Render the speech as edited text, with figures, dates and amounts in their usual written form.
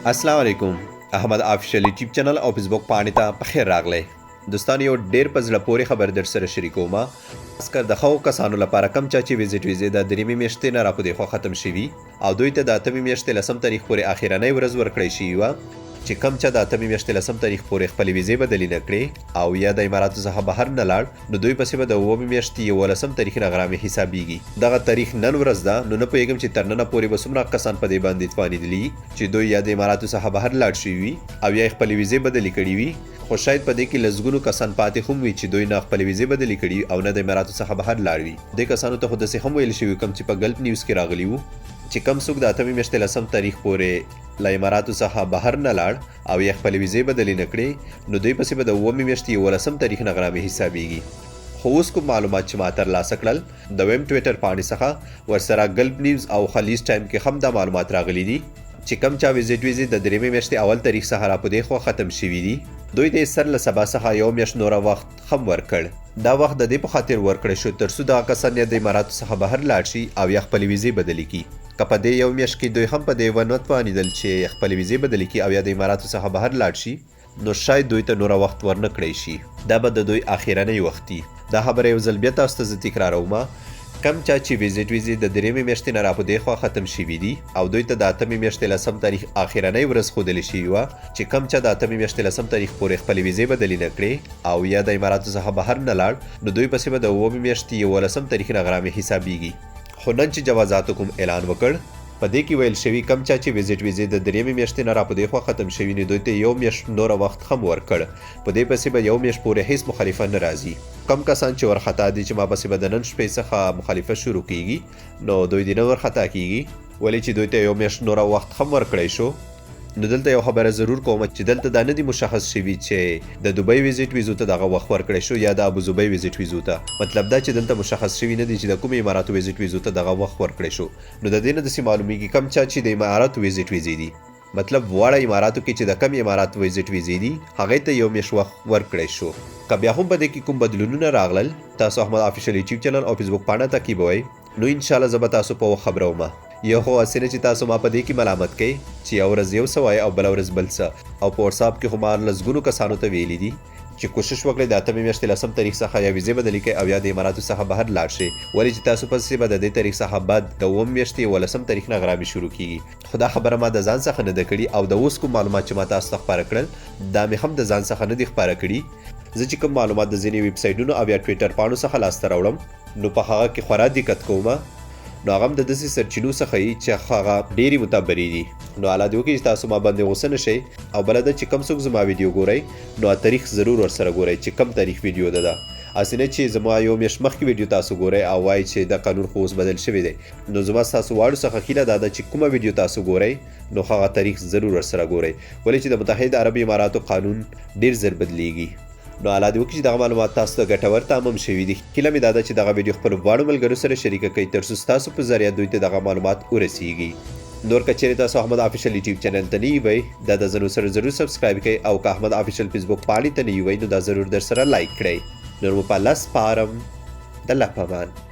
السلام علیکم. احمد آفیشل یوټیوب چینل او فیسبوک پاڼې ته په خیر راغلی. دوستان یو ډیر په زړه پورې خبر در سره شریکوم. اسکر د خو کسانو لپاره کم چا چې ویزیټ ویزې د دریمې میاشتې نه راپدې خو ختم شوي او دوی ته د اتمې میاشتې لسم تاریخ پورې اخیرنۍ ورځ ورکړی شوې وه چې کم چا د اتمې میاشتې لسم تاریخ پورې خپلې ویزې بدلې نه کړې او یا د اماراتو څخه بهر نه لاړ نو دوی پسې به د اوومې میاشتې 11 تاریخ نه غرامې حسابیږي. دغه تاریخ نن ورځ ده نو نه پوهېږم چې تر ننه پورې به څومره کسان په دې باندې توانېدلي چې دوی یا د اماراتو څخه بهر لاړ شوي وي او یا یې خپلې ویزې بدلې کړې وي خو شاید په دې کې لږګونو کسان پاتې هم وي چې دوی نه خپلې ویزې بدلې کړي او نه د اماراتو څخه بهر لاړ وي. دې کسانو ته خو داسې هم ویل شوي کوم چې په ګلف نیوز کې راغلي وو چې کم څوک د اتمې میاشتې لسم تاریخ پورې له اماراتو څخه بهر نه لاړ او یا خپلې ویزې بدلې نه کړې نو دوی پسې به د اوومې میاشتې 11 تاریخ نه غرامې حسابیږي. خو اوس کوم معلومات چې ما ترلاسه کړل د ویم ټویټر پاڼې څخه ورسره ګلف نیوز او خلیج ټایم کې هم دا معلومات راغلي دي چې کم چا ویزیټ ویزې د دریمې میاشتې اول تاریخ څخه راپدې خو ختم شوي دي دوی ته سر له سبا څخه یو میاشت نوره وخت هم ورکړ. دا وخت د دې په خاطر ورکړی شو تر څو دغه کسان یا د اماراتو څخه بهر لاړ شي او یا خپلې ویزې بدلې کړي. که په دې یو میاشت کې دوی هم په دې ونه توانېدل چې خپلې ویزې بدلې کړي او یا د اماراتو څخه بهر لاړ شي نو شاید دوی ته نوره وخت ورنه کړی شي. دا به د دوی اخیرنۍ وخت وي. دا خبره یو ځل بیا تاسو ته زه تکراروم کم چا چې ویزیټ ویزې د دریمې میاشتې نه راپدې خوا ختم شوي دي او دوی ته د اتمې میاشتې لسم تاریخ اخیرنۍ ورځ ښودلې شوې وه چې کم چا د اتمې میاشتې لسم تاریخ پورې خپلې ویزې بدلې نه کړې او یا د اماراتو څخه بهر نه لاړ نو دوی پسې به د اوومې میاشتې 11 تاریخ نه غرامې حسابیږي. خو نن چې جوازاتو کوم اعلان وکړ په دې کې ویل شوي کم چا چې ویزیټ ویزې د دریمې میاشتې نه راپدې خوا ختم شوي نو دوی ته یو میاشت نوره وخت هم ورکړ. په دې پسې به یو میاشت پورې هیڅ مخالفه نه راځي. کم کسان چې ورخطا دي چې ما پسې به د نن شپې څخه مخالفه شروع کیږي نو دوی دې نه ورخطا کیږي ولې چې دوی ته یو میاشت نوره وخت هم ورکړی شو. نو دلته یو خبره ضرور کوم چې دلته دا نه دي مشخص شوي چې د دوبۍ ویزیټ ویزو ته دغه وخت ورکړی شو یا د ابوظبۍ ویزیټ ویزو ته. مطلب دا چې دلته مشخص شوي نه دي چې د کومې اماراتو ویزیټ ویزو ته دغه وخت ورکړی شو. نو د دې نه داسې معلومیږي کم چا چې د اماراتو ویزیټ ویزې دي مطلب واړه اماراتو کې چې د کم اماراتو ویزیټ ویزې دي هغې ته یو میاشت وخت ورکړی شو. که بیا هم په دې کې کوم بدلونونه راغلل تاسو احمد آفیشل یوټیوب چینل او فیسبوک پاڼه تعقیبوئ نو انشاءالله زه به تاسو په وخت خبروم. یو خو هسې نه چې تاسو ما په دې کې ملامت کوئ چې یو ورځ یو څه وایي او بله ورځ بل څه او په وټساپ کې خو ما لسګونو کسانو ته ویلي دي چې کوشش وکړئ د اتمې میاشتې لسم تاریخ څخه یا ویزې بدلې کړئ او یا د اماراتو څخه بهر لاړ شئ ولې چې تاسو پسې به د دې تاریخ څخه بعد د اووم میاشتې 11 تاریخ نه غرامې شروع کیږي. خو دا خبره ما د ځان څخه نه ده کړې او د اوس کوم معلومات چې ما تاسو ته خپاره کړل دا مې هم د ځان څخه نه دي خپاره کړي. زه چې کوم معلومات د ځینې ویب سایټونو او یا ټویټر پاڼو څخه لاسته راوړم نو په هغه کې خورا دقت کوم نو هغه هم د داسې سرچینو څخه وي چې هغه ډېرې معتبرې دي. نو الله دې وکړي چې تاسو ما باندې غوسه نه شئ او بله ده چې کم څوک زما ویډیو ګورئ نو تاریخ ضرور ورسره ګورئ چې کم تاریخ ویډیو ده هسې نه چې زما یو میاشت مخکې ویډیو تاسو ګورئ او وایي چې دا قانون خو اوس بدل شوی دی. نو زما ستاسو واړو څخه هیله دا ده چې کومه ویډیو تاسو ګورئ نو هغه تاریخ ضرور ورسره ګورئ ولې چې د متحده عربي اماراتو قانون ډېر زر بدلیږي. نو الله دې وکړي چې دغه معلومات تاسو ته ګټور تمام شوي دي. هیله مې دا ده چې دغه ویډیو خپلو واړو ملګرو سره شریکه کړئ تر څو ستاسو په ذریعه دوی ته دغه معلومات ورسیږي. نور که چیرې تاسو احمد آفیشل یوټیوب چینل ته نه یوئ دا د زنو سره ضرور سبسکرایب کړئ او که احمد آفیشل فیسبوک پاڼې ته نه یوئ نو دا ضرور در سره لایک کړئ. نور مو په الله سپارم. د الله په امان.